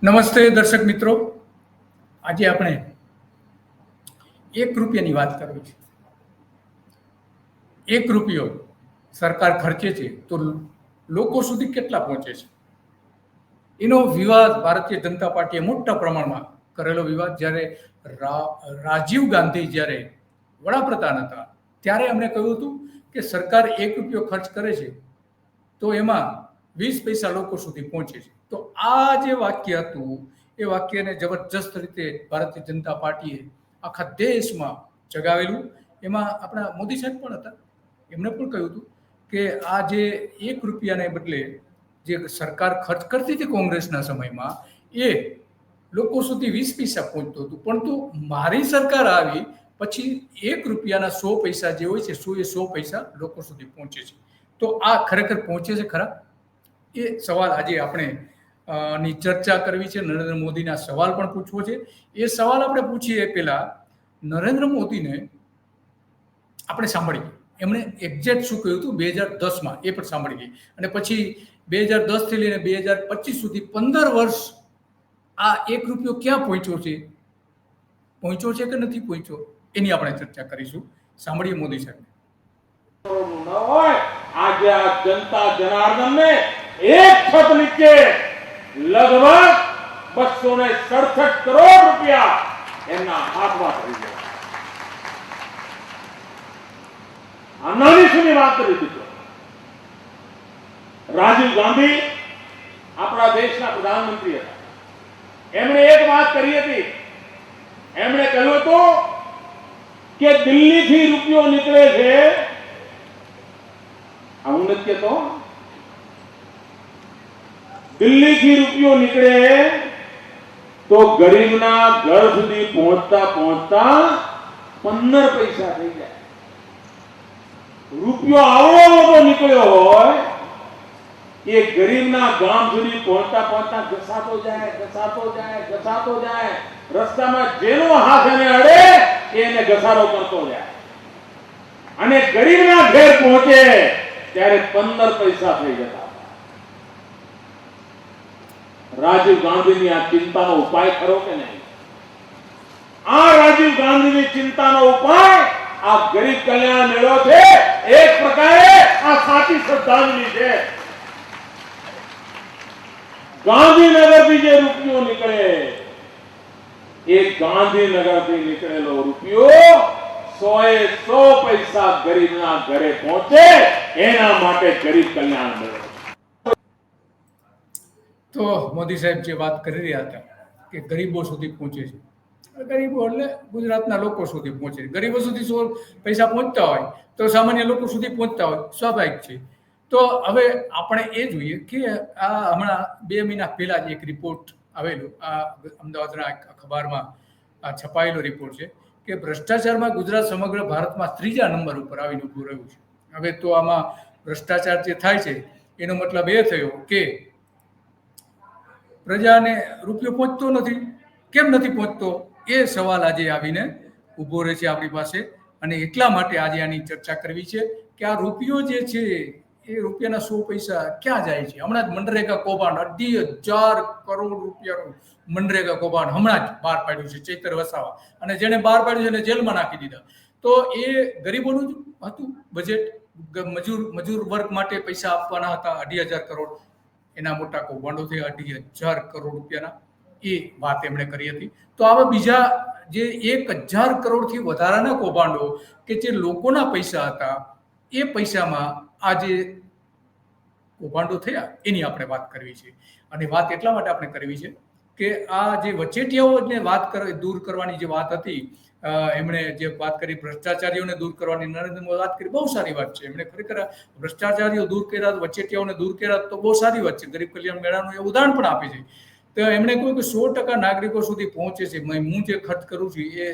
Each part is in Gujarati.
નમસ્તે દર્શક મિત્રો, આજે આપણે 1 રૂપિયાની વાત કરવી છે. 1 રૂપિયો સરકાર ખર્ચે છે તો લોકો સુધી કેટલા પહોંચે છે, એનો વિવાદ ભારતીય જનતા પાર્ટીએ મોટા પ્રમાણમાં કરેલો વિવાદ. જ્યારે રાજીવ ગાંધી જ્યારે વડાપ્રધાન હતા ત્યારે એમણે કહ્યું હતું કે સરકાર 1 રૂપિયો ખર્ચ કરે છે તો એમાં 20 પૈસા લોકો સુધી પહોંચે છે. તો આ જે વાક્ય હતું એ વાક્યને જબરજસ્ત રીતે ભારતીય જનતા પાર્ટીએ આખા દેશમાં જગાવેલું. એમાં આપણા મોદી સાહેબ પણ હતા, એમણે પણ કહ્યું હતું કે આ જે 1 રૂપિયાને બદલે જે સરકાર ખર્ચ કરતી હતી કોંગ્રેસના સમયમાં એ લોકો સુધી 20 પૈસા પહોંચતું હતું, પરંતુ મારી સરકાર આવી પછી 1 રૂપિયાના 100 પૈસા જે હોય છે 100 પૈસા લોકો સુધી પહોંચે છે. તો આ ખરેખર પહોંચે છે ખરા? એ સવાલ આજે આપણે ની ચર્ચા કરવી છે. નરેન્દ્ર મોદીના સવાલ પણ પૂછવો છે. એ સવાલ આપણે પૂછીએ પહેલા નરેન્દ્ર મોદીને આપણે સાંભળીએ એમણે એક્ઝેક્ટ શું કહ્યું હતું 2010માં, એ પણ સાંભળી ગઈ. અને પછી 2010 થી લઈને 2025 સુધી 15 વર્ષ આ 1 રૂપિયો ક્યાં પહોંચ્યો છે કે નથી પહોંચ્યો, એની આપણે ચર્ચા કરીશું. સાંભળીએ મોદી સાહેબ. આજે આ જનતા જનાર્દનને એક છત નીચે લગભગ 267 કરોડ રૂપિયા એમના હાથમાં થઈ ગયા. નાની સુની વાત કરી દીધો. રાજીવ ગાંધી આપણા દેશના પ્રધાનમંત્રી હતા. એમણે એક વાત કરી હતી. એમણે કહ્યું હતું કે દિલ્હીથી રૂપિયો નીકળે છે, હું નથી કહેતો, દિલ્હીથી રૂપિયો નીકળે તો ગરીબના ઘર સુધી પહોંચતા 15 પૈસા થઈ જાય. રૂપિયો આવડો મોટો નીકળ્યો હોય એ ગરીબના ગામ સુધી પહોંચતા ઘસાતો જાય. રસ્તામાં જેનો હાથ એને અડે એને ઘસારો કરતો જાય અને ગરીબના ઘેર પહોંચે ત્યારે 15 પૈસા થઈ જતા. રાજીવ ગાંધીની આ ચિંતાનો ઉપાય ખરો કે નહીં? આ રાજીવ ગાંધીની ચિંતાનો ઉપાય આ ગરીબ કલ્યાણ મેળો છે. એક પ્રકારે આ સાચી શ્રદ્ધાંજલિ છે. ગાંધીનગરથી જે રૂપિયો નીકળે એ ગાંધીનગરથી નીકળેલો રૂપિયો 100 પૈસા ગરીબના ઘરે પહોંચે, એના માટે ગરીબ કલ્યાણ મેળો. તો મોદી સાહેબ જે વાત કરી રહ્યા હતા કે ગરીબો સુધી પહોંચે છે, ગરીબો એટલે ગુજરાતના લોકો સુધી પહોંચે છે. ગરીબો સુધી 100 પૈસા પહોંચતા હોય તો સામાન્ય લોકો સુધી પહોંચતા હોય, સ્વાભાવિક છે. તો હવે આપણે એ જોઈએ કે આ હમણાં 2 મહિના પહેલા જ એક રિપોર્ટ આવેલો, આ અમદાવાદના અખબારમાં આ છપાયેલો રિપોર્ટ છે કે ભ્રષ્ટાચારમાં ગુજરાત સમગ્ર ભારતમાં 3જા નંબર ઉપર આવીને ઊભું રહ્યું છે. હવે તો આમાં ભ્રષ્ટાચાર જે થાય છે એનો મતલબ એ થયો કે પ્રજાને રૂપિયો પહોંચતો નથી. કેમ નથી પહોંચતો એ સવાલ આજે આવીને ઊભો રહે છે આપણી પાસે. અને એટલા માટે આજે આની ચર્ચા કરવી છે કે આ રૂપિયો જે છે એ રૂપિયાના 100 પૈસા ક્યાં જાય છે. હમણાં જ મનરેગા કૌભાંડ 2,500 કરોડ રૂપિયાનું મનરેગા કૌભાંડ હમણાં જ બહાર પાડ્યું છે ચૈતર વસાવા, અને જેને બહાર પાડ્યું છે એને જેલમાં નાખી દીધા. તો એ ગરીબોનું જ હતું બજેટ. મજૂર વર્ગ માટે પૈસા આપવાના હતા 2,500 કરોડ. એના મોટા કૌભાંડો થયા 2,500 કરોડ રૂપિયાના. એ વાત એમણે કરી હતી. તો આવા બીજા જે 1,000 કરોડથી વધારાના કૌભાંડો કે જે લોકોના પૈસા હતા એ પૈસામાં આ જે કૌભાંડો થયા એની આપણે વાત કરવી છે. અને વાત એટલા માટે આપણે કરવી છે કે આ જે વચેટિયાઓને દૂર કરવાની જે વાત હતી, એમણે જે વાત કરી ભ્રષ્ટાચારીઓને દૂર કરવાની, નરેન્દ્ર મોદી વાત કરી, બહુ સારી વાત છે. એમણે ખરેખર ભ્રષ્ટાચારીઓ દૂર કર્યા, વચેટિયાઓને દૂર કર્યા, તો બહુ સારી વાત છે. ગરીબ કલ્યાણ મેળાનું એ ઉદાહરણ પણ આપે છે. તો એમણે કહ્યું કે 100% નાગરિકો સુધી પહોંચે છે, હું જે ખર્ચ કરું છું એ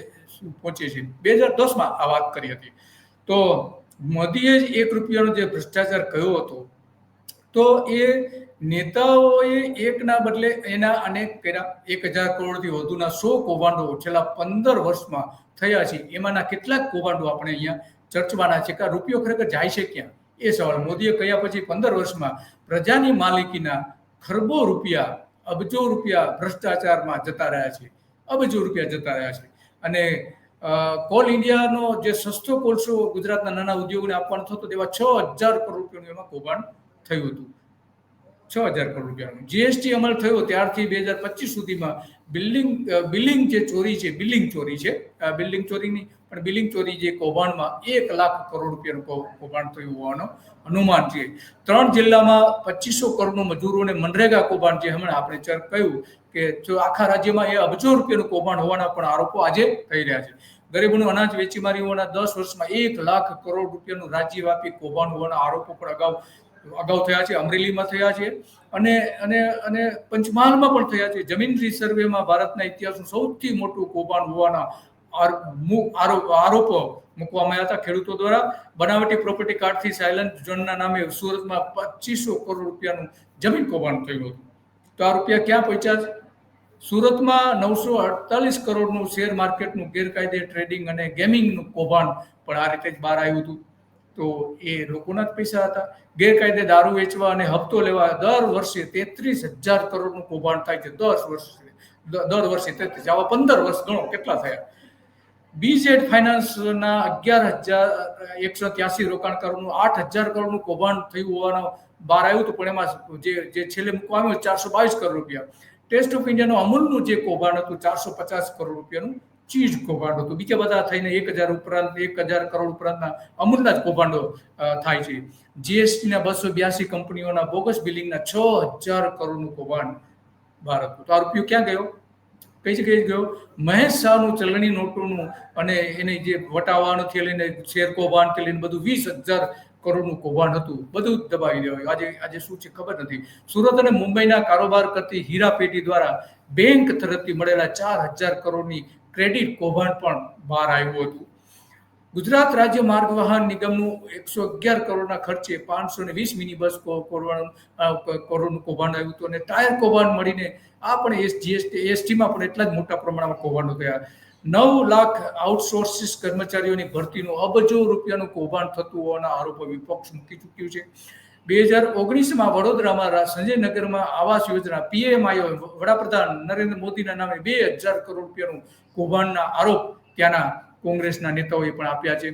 પહોંચે છે. 2010માં આ વાત કરી હતી. તો મોદીએ જ 1 રૂપિયાનો જે ભ્રષ્ટાચાર કહ્યો હતો તો એ નેતાઓએ એકના બદલે એના અનેક કર્યા. 1,000 કરોડથી વધુના 100 કૌભાંડો છેલ્લા 15 વર્ષમાં થયા છે. એમાંના કેટલાક કૌભાંડો આપણે અહીંયા ચર્ચવાના છે કે રૂપિયો ખરેખર જાય છે ક્યાં, એ સવાલ. મોદીએ કહ્યા પછી 15 વર્ષમાં પ્રજાની માલિકીના ખરબો રૂપિયા અબજો રૂપિયા ભ્રષ્ટાચારમાં જતા રહ્યા છે, અબજો રૂપિયા જતા રહ્યા છે. અને કોલ ઇન્ડિયાનો જે સસ્તો કોલસો ગુજરાતના નાના ઉદ્યોગોને આપવાનો થતો તેવા 6,000 કરોડ રૂપિયાનું એમાં કૌભાંડ થયું હતું. 6,000 કરોડ રૂપિયાનું જીએસટી અમલ થયો ત્યારથી 2025 સુધીમાં બિલિંગ જે ચોરી છે, બિલિંગ ચોરીની પણ બિલિંગ ચોરી જે કૌભાંડમાં 1 લાખ કરોડ રૂપિયાનું કૌભાંડ થયું હોવાનું અનુમાન છે. 3 જિલ્લામાં 2500 કરોડનું મજૂરોને મનરેગા કૌભાંડ, જે હમણાં આપણે કહ્યું કે જો આખા રાજ્યમાં એ અબજો રૂપિયાનું કૌભાંડ હોવાના પણ આરોપો આજે થઈ રહ્યા છે. ગરીબોનું અનાજ વેચી મારી હોવાના 10 વર્ષમાં 1 લાખ કરોડ રૂપિયાનું રાજ્યવ્યાપી કૌભાંડ હોવાના આરોપો પણ અગાઉ થયા છે. અમરેલીમાં થયા છે અને પંચમહાલમાં પણ થયા છે. જમીન રિસર્વેમાં ભારતના ઇતિહાસનું સૌથી મોટું કૌભાંડ હોવાના આરોપો મૂકવામાં આવ્યા હતા ખેડૂતો દ્વારા. બનાવટી પ્રોપર્ટી કાર્ડથી સાયલન્ટ ઝોનના નામે સુરતમાં 2500 કરોડ રૂપિયાનું જમીન કૌભાંડ થયું હતું. તો આ રૂપિયા ક્યાં પહોંચ્યા છે? સુરતમાં 948 કરોડનું શેર માર્કેટનું ગેરકાયદે ટ્રેડિંગ અને ગેમિંગનું કૌભાંડ પણ આ રીતે જ બહાર આવ્યું હતું. તો એ લોકોના જ પૈસા હતા. ગેરકાયદે દારૂ વેચવા અને હપ્તો લેવા દર વર્ષે 33,000 કરોડનું કૌભાંડ થાય છે. દર વર્ષે 33. આવા 15 વર્ષ ગણો કેટલા થયા. બીઝેડ ફાઇનાન્સના 11,183 રોકાણકારોનું 8,000 કરોડનું કૌભાંડ થયું હોવાનું બહાર આવ્યું હતું. પણ એમાં જે છેલ્લે મૂકવામાં આવ્યું 422 કરોડ રૂપિયા. ટેસ્ટ ઓફ ઇન્ડિયાનું અમૂલનું જે કૌભાંડ હતું 450 કરોડ રૂપિયાનું ચીજ કૌભાંડ હતું. બીજા બધા થઈને 1,000 કરોડ ઉપરાંતના અમૂલના જ કૌભાંડો થાય છે. જીએસટીના 282 કંપનીઓના બોગસ બિલિંગના 6,000 કરોડનું કૌભાંડ બહાર હતું. તો આ રૂપિયો ક્યાં ગયો? કઈ જગ્યાએ ગયો? મહેશ શાહનું ચલણી નોટોનું અને એને જે વટાવવાનુંથી લઈને શેર કૌભાંડથી લઈને બધું 20,000 કરોડનું કૌભાંડ હતું. બધું જ દબાવી દેવાયું. આજે શું છે ખબર નથી. સુરત અને મુંબઈના કારોબાર કરતી હીરા પેઢી દ્વારા બેંક તરફથી મળેલા 4,000 કરોડની ક્રેડિટ કૌભાંડ પણ બહાર આવ્યું હતું. ગુજરાત રાજ્ય માર્ગ વાહન નિગમનું 111 કરોડના ખર્ચે 520 મિની બસ કરોડનું કૌભાંડ આવ્યું હતું. અને ટાયર કૌભાંડ મળીને આ પણ એસટીમાં પણ એટલા જ મોટા પ્રમાણમાં કૌભાંડો થયા. 9 લાખ આઉટસોર્સિસ કર્મચારીઓની ભરતીનું અબજો રૂપિયાનું કૌભાંડ થતું હોવાના આરોપો વિપક્ષ મૂકી ચૂક્યું છે. 2019માં વડોદરામાં સંજયનગરમાં આવાસ યોજના પીએમઆઈ વડાપ્રધાન નરેન્દ્ર મોદીના નામે 2,000 કરોડ રૂપિયાનું કૌભાંડના આરોપ ત્યાંના કોંગ્રેસના નેતાઓએ પણ આપ્યા છે.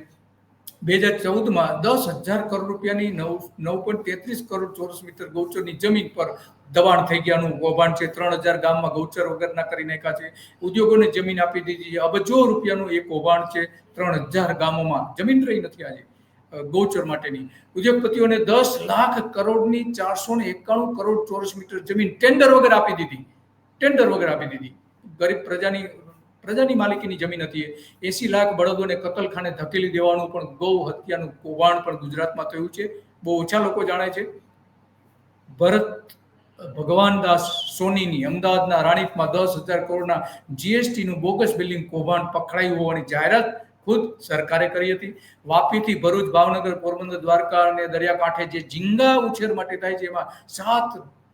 2014માં 10,000 કરોડ રૂપિયાની 9.33 કરોડ ચોરસ મીટર ગૌચરની જમીન પર દબાણ થઈ ગયાનું કૌભાંડ છે. 3,000 ગામમાં ગૌચર વગરના કરી નાખ્યા છે. ઉદ્યોગોને જમીન આપી દીધી છે. અબજો રૂપિયાનું એ કૌભાંડ છે. 3,000 ગામોમાં જમીન રહી નથી આજે ગૌચર માટેની. ઉદ્યોગપતિઓને 10 લાખ કરોડની 491 કરોડ ચોરસ મીટર જમીન ટેન્ડર વગર આપી દીધી. ગરીબ પ્રજાની માલિકીની જમીન હતી. 80 લાખ બળદોને કતલખાને ધકેલી દેવાનું પણ ગૌ હત્યાનું કૌભાંડ પણ ગુજરાતમાં થયું છે. બહુ ઓછા લોકો જાણે છે. ભરત ભગવાનદાસ સોનીની અમદાવાદના રાણીપમાં 10,000 કરોડના જીએસટીનું બોગસ બિલિંગ કૌભાંડ પકડાયું હોવાની જાહેરાત ખુદ સરકારે કરી હતી. વાપીથી ભરૂચ, ભાવનગર, પોરબંદર, દ્વારકા અને દરિયાકાંઠે જે ઝીંગા ઉછેર માટે થાય છે એમાં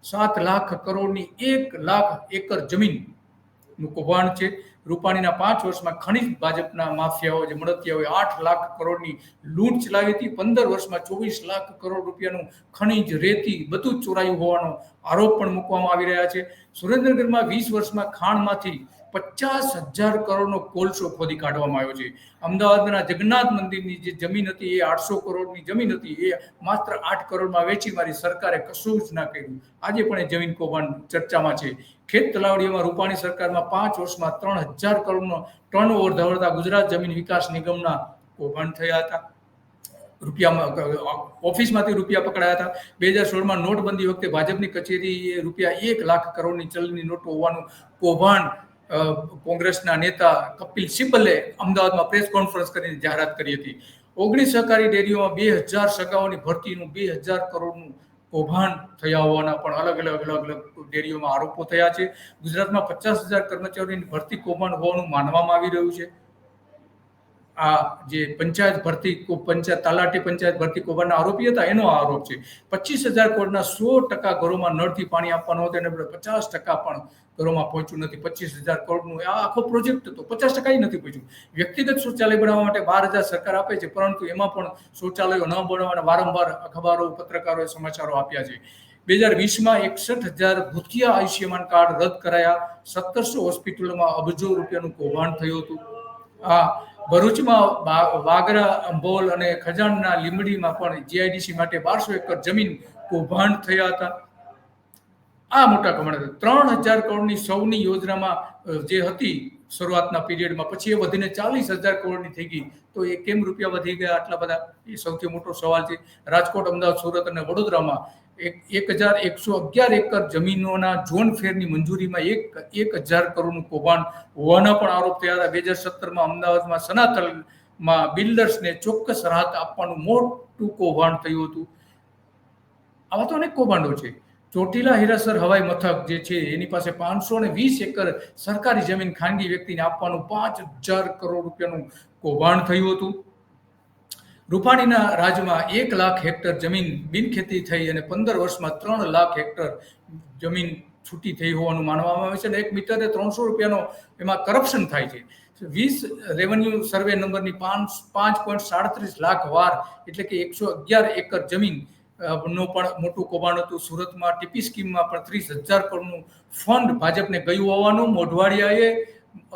7 લાખ કરોડની 1 લાખ એકર જમીનનું કૌભાંડ છે. રૂપાણીના 5 વર્ષમાં ખનીજ ભાજપના માફિયાઓ જે મળતિયાઓએ 8 લાખ કરોડની લૂંટ ચલાવી હતી. 15 વર્ષમાં 24 લાખ કરોડ રૂપિયાનું ખનીજ, રેતી બધું જ ચોરાયું હોવાનો આરોપ પણ મૂકવામાં આવી રહ્યા છે. સુરેન્દ્રનગરમાં 20 વર્ષમાં ખાણમાંથી 50,000 કરોડનો કોલસો ખોદી કાઢવામાં આવ્યો છે. અમદાવાદના જગન્નાથ મંદિરની જે જમીન હતી એ 800 કરોડની જમીન હતી, એ માત્ર 8 કરોડમાં વેચી મારી સરકારે કશું જ ના કર્યું. આજે પણ એ જમીન કૌભાંડ ચર્ચામાં છે. ખેત તલાવડીઓમાં રૂપાણી સરકારમાં 5 વર્ષમાં 3,000 કરોડનો ટર્નઓવર ધરાવતા ગુજરાત જમીન વિકાસ નિગમના કૌભાંડ થયા હતા. ઓફિસમાંથી રૂપિયા પકડાયા હતા. 2016માં નોટબંધી વખતે ભાજપની કચેરીએ રૂપિયા 1 લાખ કરોડની ચલણી નોટો હોવાનું કૌભાંડ કોંગ્રેસના નેતા કપિલ સિબ્બલે અમદાવાદમાં પ્રેસ કોન્ફરન્સ કરીને જાહેરાત કરી હતી. 19 સહકારી ડેરીઓમાં 2,000 સગાઓની ભરતીનું 2,000 કરોડનું કૌભાંડ થયા હોવાના પણ અલગ ડેરીઓમાં આરોપો થયા છે. ગુજરાતમાં 50,000 કર્મચારીઓની ભરતી કૌભાંડ હોવાનું માનવામાં આવી રહ્યું છે. આ જે તલાટી પંચાયત ભરતી કૌભાંડના આરોપી હતા એનો આરોપ છે. 25,000 કરોડના 100% ઘરોમાં નળથી પાણી આપવાનું હતું, એને 50% પણ ઘરોમાં પહોંચ્યું નથી. 25,000 કરોડનું આ આખો પ્રોજેક્ટ હતો, 50% નથી પહોંચ્યું. વ્યક્તિગત શૌચાલય બનાવવા માટે 12,000 સરકાર આપે છે, પરંતુ એમાં પણ શૌચાલયો ન બનાવવાના વારંવાર અખબારો, પત્રકારોએ સમાચારો આપ્યા છે. 2020માં 61,000 ભૂતિયા આયુષ્યમાન કાર્ડ રદ કરાયા, 1700 હોસ્પિટલોમાં અબજો રૂપિયાનું કૌભાંડ થયું હતું. ભરૂચમાં વાગરા, અંબોલ અને ખજાનના લીંબડીમાં પણ જીઆઈડીસી માટે 1200 એકર જમીન કૌભાંડ થયા હતા. આ મોટા કૌભાંડ 3,000 કરોડની સૌની યોજનામાં જે હતી શરૂઆતના પીરિયડમાં, પછી એ વધીને 40,000 કરોડની થઈ ગઈ. તો એ કેમ રૂપિયા વધી ગયા આટલા બધા? એ સૌથી મોટો સવાલ છે. રાજકોટ, અમદાવાદ, સુરત અને વડોદરામાં 1,111 એકર જમીનોના ઝોન ફેરની મંજૂરીમાં 1,000 કરોડનું કૌભાંડ હોવાના પણ આરોપ થયા હતા. 2017માં અમદાવાદમાં સનાતલમાં બિલ્ડર્સને ચોક્કસ રાહત આપવાનું મોટું કૌભાંડ થયું હતું. આવા તો અનેક કૌભાંડો છે. ચોટીલા હીરાસર હવાઈ મથક જે છે એની પાસે 520 એકર સરકારી જમીન ખાનગી વ્યક્તિને આપવાનું 5,000 કરોડ રૂપિયાનું કૌભાંડ થયું હતું. રૂપાણીના રાજમાં 1 લાખ હેક્ટર જમીન બિનખેતી થઈ અને 15 વર્ષમાં 3 લાખ હેક્ટર જમીન છૂટી થઈ હોવાનું માનવામાં આવે છે. અને 1 મીટરે 300 રૂપિયાનો એમાં કરપ્શન થાય છે. 20 રેવન્યુ સર્વે નંબરની 5.37 લાખ વાર એટલે કે 111 એકર જમીન નો પણ મોટું કૌભાંડ હતું. સુરતમાં ટીપી સ્કીમમાં પણ 30,000 કરોડનું ફંડ ભાજપને ગયું હોવાનું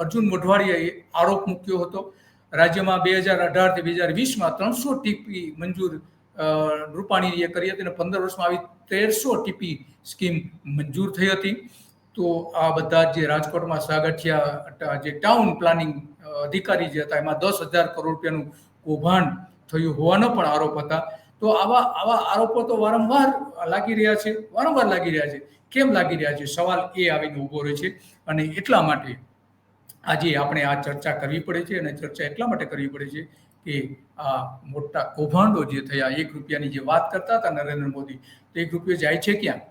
અર્જુન મોઢવાડિયાએ આરોપ મૂક્યો હતો. રાજ્યમાં 2018 થી 2020માં 300 ટીપી મંજૂર રૂપાણીએ કરી હતી અને 15 વર્ષમાં આવી 1300 ટીપી સ્કીમ મંજૂર થઈ હતી. તો આ બધા જે રાજકોટમાં સાગઠિયા જે ટાઉન પ્લાનિંગ અધિકારી જે હતા એમાં 10,000 કરોડ રૂપિયાનું કૌભાંડ થયું હોવાનો પણ આરોપ હતા. તો આવા આરોપો તો વારંવાર લાગી રહ્યા છે. કેમ લાગી રહ્યા છે? સવાલ એ આવીને ઊભો રહે છે. અને એટલા માટે આજે આપણે આ ચર્ચા કરવી પડે છે. અને ચર્ચા એટલા માટે કરવી પડે છે કે આ મોટા કૌભાંડો જે થયા, 1 રૂપિયાની જે વાત કરતા હતા નરેન્દ્ર મોદી, તો 1 રૂપિયો જાય છે ક્યાં?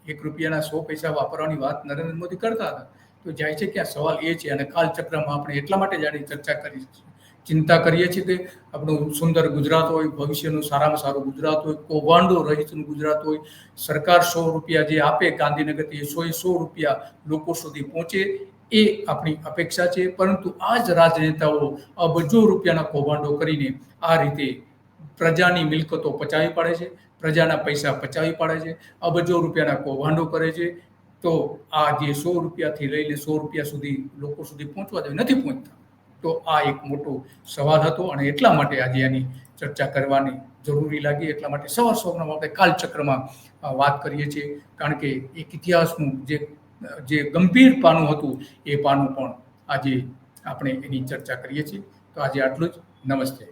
1 રૂપિયાના 100 પૈસા વાપરવાની વાત નરેન્દ્ર મોદી કરતા હતા, તો જાય છે ક્યાં? સવાલ એ છે. અને કાલચક્રમાં આપણે એટલા માટે જાણી ચર્ચા કરી છે, ચિંતા કરીએ છીએ કે આપણું સુંદર ગુજરાત હોય, ભવિષ્યનું સારામાં સારું ગુજરાત હોય, કૌભાંડો રહિતનું ગુજરાત હોય. સરકાર 100 રૂપિયા જે આપે ગાંધીનગરથી, 100 રૂપિયા લોકો સુધી પહોંચે, એ આપણી અપેક્ષા છે. પરંતુ આ જ રાજનેતાઓ અબજો રૂપિયાના કૌભાંડો કરીને આ રીતે પ્રજાની મિલકતો પચાવી પાડે છે, પ્રજાના પૈસા પચાવી પાડે છે, અબજો રૂપિયાના કૌભાંડો કરે છે. તો આ જે 100 રૂપિયાથી લઈને 100 રૂપિયા સુધી લોકો સુધી પહોંચવા જોઈએ, નથી પહોંચતા. તો આ એક મોટો સવાલ હતો અને એટલા માટે આજે આની ચર્ચા કરવાની જરૂરી લાગી. એટલા માટે સવારના આપણે કાલચક્રમાં વાત કરીએ છીએ. કારણ કે એક ઇતિહાસનું જે ગંભીર પાનું હતું એ પાનું પણ આજે આપણે એની ચર્ચા કરીએ છીએ. તો આજે આટલું જ. નમસ્તે.